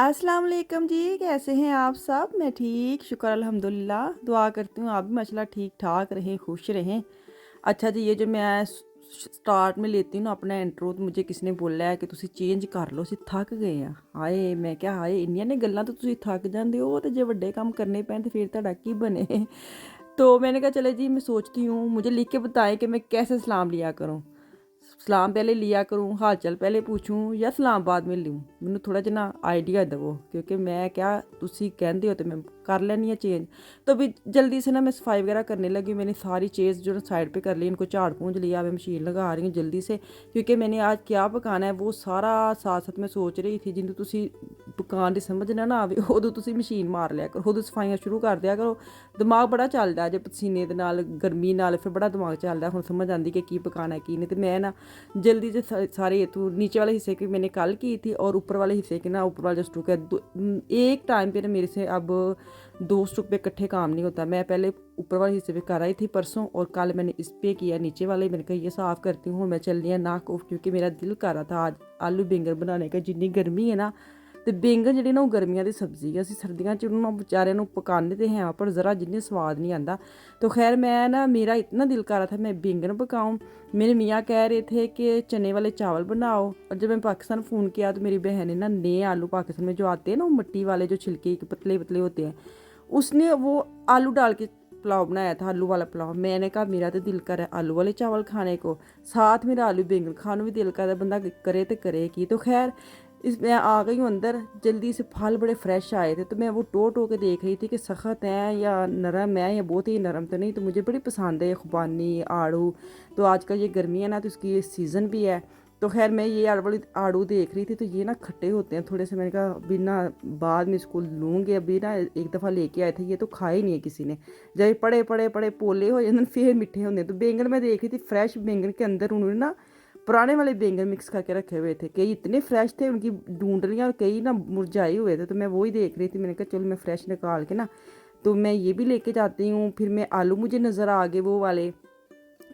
अस्सलाम वालेकुम जी, कैसे हैं आप सब? मैं ठीक, शुक्र अल्हम्दुलिल्लाह। दुआ करती हूँ आप भी माशाल्लाह ठीक-ठाक रहें, खुश रहें। अच्छा जी, ये जो मैं स्टार्ट में लेती हूँ ना अपना इंट्रो, तो मुझे किसी ने बोला है कि ਤੁਸੀਂ ਚੇਂਜ ਕਰ ਲਓ, ਅਸੀਂ ਥੱਕ ਗਏ ਆ। ਹਾਏ ਮੈਂ ਕਿਹਾ ਹਾਏ ਇੰਨੀਆਂ ਨੇ ਗੱਲਾਂ ਤਾਂ ਤੁਸੀਂ ਥੱਕ ਜਾਂਦੇ ਹੋ ਤੇ ਜੇ ਵੱਡੇ ਕੰਮ ਕਰਨੇ ਪੈਣ ਤੇ ਫਿਰ ਤੁਹਾਡਾ ਕੀ बने। तो मैंने कहा चले जी, मैं सोचती हूँ मुझे लिख के बताएं कि मैं कैसे सलाम लिया करूँ। सलाम पहले लिया करूँ, हाल चाल पहले पूछूँ या सलाम बाद में लूँ। ਮੈਨੂੰ थोड़ा ਜਿਹਾ ना आइडिया दवो क्योंकि मैं क्या ਤੁਸੀਂ कहते हो तो मैं कर लेनी है चेंज। तो अभी जल्दी से ना मैं सफाई वगैरह करने लगी। मैंने सारी चीज़ जो साइड पे कर ली, इनको झाड़ पूंछ लिया, मैं मशीन लगा रही हूँ जल्दी से क्योंकि मैंने आज क्या पकाना है वो सारा साथ साथ मैं सोच रही थी। जिन्हों ਤੁਸੀਂ ਪਕਾਉਣ ਦੀ ਸਮਝ ਨਾ ਆਵੇ ਉਦੋਂ ਤੁਸੀਂ ਮਸ਼ੀਨ ਮਾਰ ਲਿਆ ਕਰੋ, ਉਦੋਂ ਸਫਾਈਆਂ ਸ਼ੁਰੂ ਕਰ ਦਿਆ ਕਰੋ। ਦਿਮਾਗ ਬੜਾ ਚੱਲਦਾ ਜੇ ਪਸੀਨੇ ਦੇ ਨਾਲ, ਗਰਮੀ ਨਾਲ, ਫਿਰ ਬੜਾ ਦਿਮਾਗ ਚੱਲਦਾ। ਹੁਣ समझ आती कि ਕੀ पकाना है की नहीं। तो मैं ना जल्दी से सारे तो नीचे वाले हिस्से की मैंने कल की थी और ऊपर वाले हिस्से की ना ऊपर वाला जो स्टूक है एक टाइम पे ना मेरे से अब 2 स्टूक पे इकट्ठे काम नहीं होता। मैं पहले ऊपर वाले हिस्से पे कर रही थी परसों और कल मैंने इस पे किया नीचे वाले। मैंने कहा ये साफ़ करती हूँ, मैं चल रही है ना क्योंकि मेरा दिल कर रहा था आज आलू बैंगन बनाने का। जितनी गर्मी है ना तो बैंगन ਜਿਹੜੀ ਨਾ ਉਹ ਗਰਮੀਆਂ ਦੀ ਸਬਜ਼ੀ ਹੈ। ਅਸੀਂ ਸਰਦੀਆਂ 'ਚ ਉਹਨੂੰ ਵਿਚਾਰਿਆਂ ਨੂੰ ਪਕਾਉਂਦੇ ਤੇ हैं पर ज़रा जितने स्वाद नहीं आता। तो खैर मैं ना मेरा इतना दिल कर रहा था मैं बैंगन पकाऊँ। मेरे मियाँ कह रहे थे कि चने वाले चावल बनाओ। और जब मैं पाकिस्तान फ़ोन किया तो मेरी बहन ने ना नए आलू पाकिस्तान में जो आते हैं ना वो मिट्टी वाले जो छिलके पतले पतले होते हैं, उसने वो आलू डाल के पुलाव बनाया था, आलू वाला पुलाव। मैंने कहा मेरा तो दिल कर रहा है आलू वाले चावल खाने को, साथ मेरा आलू बैंगन खाने भी दिल कर रहा है। बंदा करे तो करे की। तो खैर इस मैं आ गई हूँ अंदर जल्दी से। फल बड़े फ्रेश आए थे तो मैं वो टो के देख रही थी कि सख्त हैं या नरम है या बहुत ही नरम तो नहीं। तो मुझे बड़ी पसंद है खुबानी आड़ू। तो आजकल ये गर्मी है ना तो इसकी ये सीज़न भी है। तो खैर मैं ये वाली आड़ू देख रही थी तो ये ना खट्टे होते हैं थोड़े से। मैंने कहा अभी ना बाद में इसको लूँगी, अभी ना एक दफ़ा लेके आए थे ये तो खाए नहीं है किसी ने। जब ये पड़े पोले हो जाते फिर मीठे होंगे। तो बैंगन मैं देख रही थी फ्रेश बैंगन के अंदर उन्होंने ना पुराने वाले बैंगन मिक्स करके रखे हुए थे। कई इतने फ्रेश थे उनकी डूंडलियाँ और कई ना मुरझाए हुए थे। तो मैं वही देख रही थी। मैंने कहा चलो मैं फ्रेश निकाल के ना तो मैं ये भी लेके जाती हूँ। फिर मैं आलू मुझे नज़र आ गए वो वाले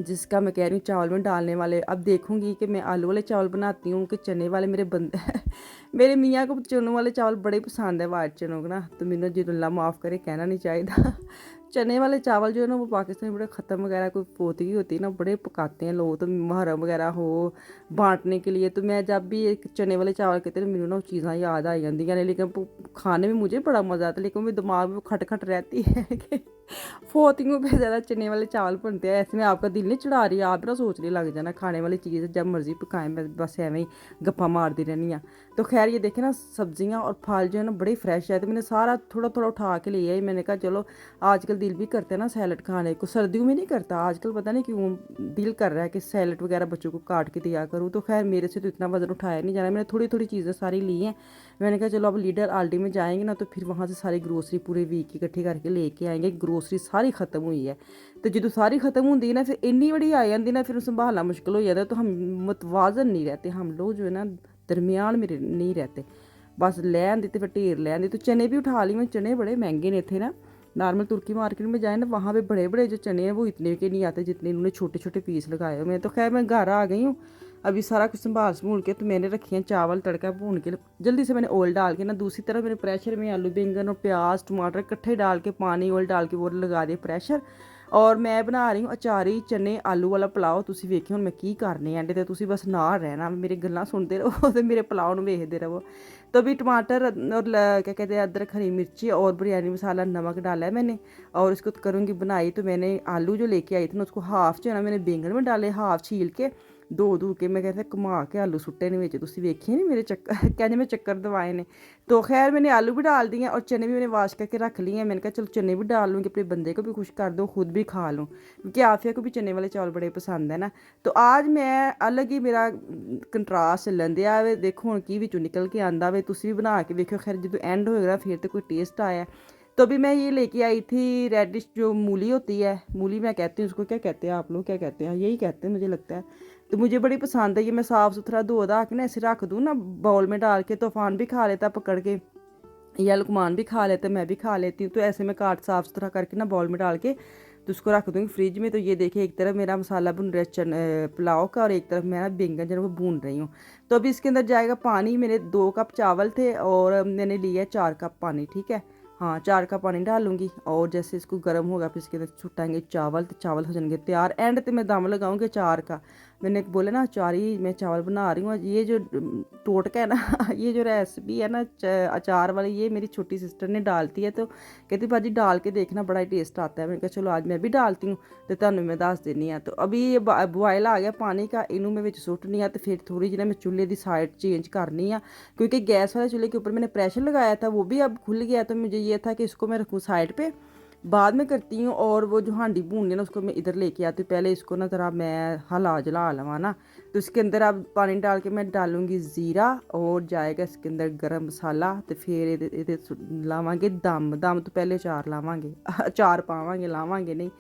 जिसका मैं कह रही हूँ चावल में डालने वाले। अब देखूँगी कि मैं आलू वाले चावल बनाती हूँ कि चने वाले। मेरे बंदे मेरे मियाँ को चनों वाले चावल बड़े पसंद है, वाइट चनों को ना। तो मैंने जो अल्लाह माफ़ करे कहना नहीं चाहिए चने वाले चावल जो है ना वो पाकिस्तान में बड़े ख़त्म वगैरह कोई पोतगी होती है ना बड़े पकाते हैं लोग। तो मुहर्रम वगैरह हो बांटने के लिए तो मैं जब भी एक चने वाले चावल कहते हैं मैंने ना वो चीज़ां याद आ जाती हैं। लेकिन खाने में मुझे बड़ा मज़ा आता है लेकिन मेरे दिमाग में खट खट रहती है कि फोतियों पे ज़्यादा चने वाले चावल बनते हैं। ऐसे में आपका दिल नहीं चढ़ा रही, आप ना सोचने लग जाना खाने वाली चीज़ जब मर्ज़ी पकाएं। मैं बस एवं ही गप्पा मारती रहनी हाँ। तो खैर ये देखें ना सब्जियां और फल जो है ना बड़े फ्रेश है। तो मैंने सारा थोड़ा थोड़ा उठा के लिया ही। मैंने कहा चलो आजकल दिल भी करता है ना सैलड खाने को, सर्दियों में नहीं करता आजकल, पता नहीं क्यों दिल कर रहा है कि सैलड वगैरह बच्चों को काट के दिया करूँ। तो खैर मेरे से तो इतना वजन उठाया नहीं जाना। मैंने थोड़ी थोड़ी चीज़ें सारी ली हैं। मैंने कहा चलो अब लीडर आल्डी में जाएंगे ना तो फिर वहाँ से सारी ग्रोसरी पूरे वीक की इकट्ठी करके लेके आएंगे। ग्रोसरी सारी खत्म हुई है तो जो सारी खत्म होती है ना फिर इन्नी बड़ी आ जाती ना फिर संभालना मुश्किल हो जाता है। तो हम मतवाजन नहीं रहते, हम लोग जो है ना दरमियान में नहीं रहते। बस ले आंदी तो फिर ढेर ले आंदी। तो चने भी उठा ली मैं। चने बड़े महंगे ने थे ना, नॉर्मल तुर्की मार्केट में जाए ना वहाँ पे बड़े बड़े जो चने हैं वो इतने के नहीं आते जितने इन्होंने छोटे छोटे पीस लगाए हुए हैं। तो खैर मैं घर आ गई हूँ अभी सारा कुछ संभाल के। तो मैंने रखी हैं चावल तड़का भून के जल्दी से। मैंने ऑयल डाल के ना दूसरी तरफ मैंने प्रेशर में आलू बैंगन और प्याज टमाटर इकट्ठे डाल के पानी ऑयल डाल के वो लगा दिए प्रेशर। और मैं बना रही हूँ अचारी चने आलू वाला पुलाव। तुसी वेखियो हुण मैं की करने एंड ते तुसी बस नाल रहना, मेरी गल्लां सुनते रहो तो मेरे पुलाव नूं वेखदे रहो। तो अभी टमाटर और क्या कहते हैं अदरक हरी मिर्ची और बिरयानी मसाला नमक डाला है मैंने और इसको करूँगी बनाई। तो मैंने आलू जो लेके आई थी ना उसको हाफ जो है ना मैंने बैंगन में डाले, हाफ छील के दो के मैं कहते घुमा के आलू सुट्टे ने विच। तुसी वेखिए नहीं मेरे चक्कर कहने में चक्कर दवाए ने। तो खैर मैंने आलू भी डाल दिए और चने भी मैंने वाश करके रख लिए हैं। मैंने कहा चलो चने भी डाल लूँगी, अपने बंदे को भी खुश कर दूँ, खुद भी खा लूँ क्योंकि आफिया को भी चने वाले चावल बड़े पसंद है ना। तो आज मैं अलग ही मेरा कंट्रास्ट चलन दिया वे। देखो हुण की विचों निकल के आंदा वे, तुसी भी बना के वेखियो। खैर जो एंड होएगा फिर तो कोई टेस्ट आया। तो अभी मैं ये लेके आई थी रेडिश जो मूली होती है, मूली मैं कहती हूँ उसको, क्या कहते हैं आप लोग क्या कहते हैं, यही कहते हैं मुझे लगता है। तो मुझे बड़ी पसंद है ये। मैं साफ़ सुथरा धो धा के ना ऐसे रख दूँ ना बाउल में डाल के। तूफान भी खा लेता पकड़ के या लुकमान भी खा लेते, मैं भी खा लेती हूँ। तो ऐसे में काट साफ़ सुथरा करके ना बाउल में डाल के तो उसको रख दूँगी फ्रिज में। तो ये देखिए एक तरफ मेरा मसाला भुन रहा है पुलाव का, और एक तरफ मैं बैंगन जो है वो भून रही हूँ। तो अभी इसके अंदर जाएगा पानी। मेरे 2 कप चावल थे और मैंने लिया है 4 कप पानी, ठीक है। हाँ, 4 कप पानी डालूंगी और जैसे इसको गर्म होगा फिर इसके अंदर छुटाएंगे चावल, तो चावल हो जाएंगे तैयार। एंड पे मैं दम लगाऊंगी अचार का। मैंने बोला ना अचार ही मैं चावल बना रही हूँ। ये जो टोटका है ना ये जो रेसिपी है ना अचार वाली, ये मेरी छोटी सिस्टर ने डालती है। तो कहती भाजी डाल के देखना बड़ा ही टेस्ट आता है। मैंने कहा चलो आज मैं भी डालती हूँ तो तुहानू मैं दस देनी है। तो अभी ये बॉयल आ गया पानी का, इनू मैं विच सुट्टनी है। तो फिर थोड़ी जी मैं चूल्हे की साइड चेंज करनी है, क्योंकि गैस वाले चूल्हे के ऊपर मैंने प्रेशर लगाया था वो भी अब खुल गया। तो मुझे ये था कि इसको मैं रखूँ साइड पे, बाद में करती हूँ। और वो जो हांडी भूननी है ना उसको मैं इधर लेके आती हूँ। पहले इसको ना ज़रा मैं हला जला लवा ना। तो इसके अंदर अब पानी डाल के मैं डालूँगी ज़ीरा और जाएगा इसके अंदर गरम मसाला। तो फिर ये लावांगे दम। दम तो पहले अचार लावांगे अचार पावांगे, लावांगे नहीं।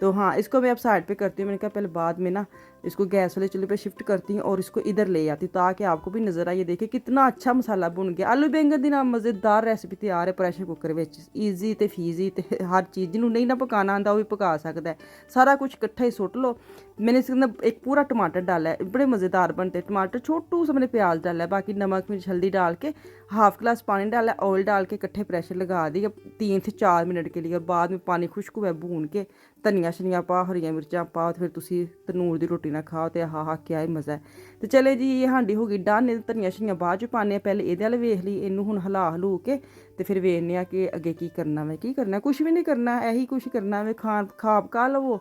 तो हाँ, इसको मैं अब साइड पे करती हूँ। मैंने कहा पहले बाद में ना इसको गैस वाले चूल्हे पे शिफ्ट करती हूँ और इसको इधर ले आती हूँ ताकि आपको भी नज़र आए। देखिए कितना अच्छा मसाला भुन गया। आलू बैंगन दी ना मज़ेदार रेसिपी तैयार है प्रेशर कुकर विच। ईजी ते फीजी ते हर चीज़, जिन्होंने नहीं ना पकाना आंदा वो भी पका सकता है। सारा कुछ इकट्ठा ही सुट लो। मैंने इसके अंदर एक पूरा टमाटर डाला है, बड़े मज़ेदार बनते हैं टमाटर। छोटू सा मैंने प्याज डाला है, बाकी नमक मिर्च हल्दी डाल के हाफ गिलास पानी डाला है, ऑयल डाल के इकट्ठे प्रेशर लगा दिया 3 से 4 मिनट के लिए। और बाद में पानी खुश्क हुआ भून के धनिया शनिया पा, हरिया मिर्चा पा, फिर तुसी तनूर की रोटी ना खाओ तो हा क्या ही मज़ा है। तो चले जी ये हांडी हो गई डन। धनिया शनिया बाद च पाने, पहले ये वाल वेख ली, इनू हुण हला हलू के तो फिर वेखने कि अगे की करना। मैं की करना, कुछ भी नहीं करना, यही कुछ करना। मैं खा पका लवो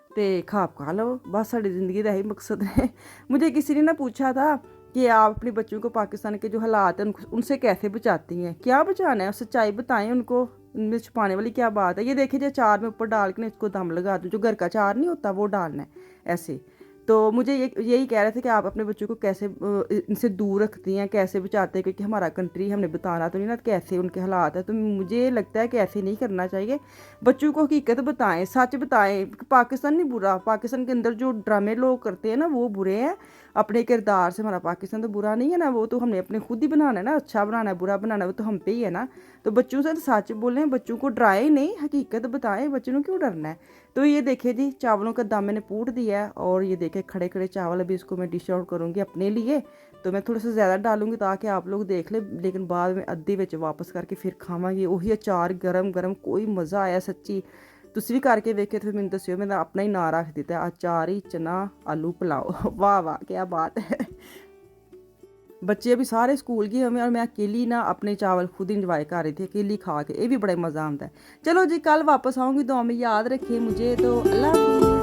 तो खा पका लो, बस साड़ी ज़िंदगी का यही मकसद है। मुझे किसी ने ना पूछा था कि आप अपने बच्चों को पाकिस्तान के जो हालात हैं उनसे कैसे बचाती हैं, क्या बचाना है, सच्चाई बताएं उनको, इनमें छुपाने वाली क्या बात है। ये देखिए जो अचार में ऊपर डाल के ना इसको दम लगा दूँ, जो घर का अचार नहीं होता वो डालना है ऐसे। तो मुझे यही कह रहे थे कि आप अपने बच्चों को कैसे इनसे दूर रखती हैं, कैसे बचाते हैं, क्योंकि हमारा कंट्री हमने बताना तो नहीं ना कैसे उनके हालात है। तो मुझे लगता है कि ऐसे नहीं करना चाहिए। बच्चों को हकीकत बताएं, सच बताएं। पाकिस्तान नहीं बुरा, पाकिस्तान के अंदर जो ड्रामे लोग करते हैं ना वो बुरे हैं अपने किरदार से। हमारा पाकिस्तान तो बुरा नहीं है ना, वो तो हमने अपने खुद ही बनाना है ना, अच्छा बनाना है बुरा बनाना है वो तो हम पे ही है ना। तो बच्चों से सच बोलें, बच्चों को डराएं नहीं, हकीकत बताएं। बच्चों को क्यों डरना है। तो ये देखिए जी चावलों का दम मैंने पूट दिया है और ये देखे खड़े खड़े चावल। अभी इसको मैं डिश आउट करूँगी अपने लिए। तो मैं थोड़ा सा ज़्यादा डालूंगी ताकि आप लोग देख ले, लेकिन बाद में अद्धे विच वापस करके फिर खावांगे वही अचार गरम गरम। कोई मज़ा आया सच्ची। तुसी भी करके वेखे तो फिर मैंने दस्सियो। मैं अपना ही नाम रख दिता अचार ही चना आलू पुलाओ। वाह वाह क्या बात है। बच्चे अभी सारे स्कूल गए हमें और मैं अकेली ना अपने चावल खुद इंजॉय कर रही थी अकेली खा के। ये भी बड़ा मज़ा आता है। चलो जी कल वापस आऊँगी, दुआ में याद रखिए मुझे। तो अल्लाह हाफिज़।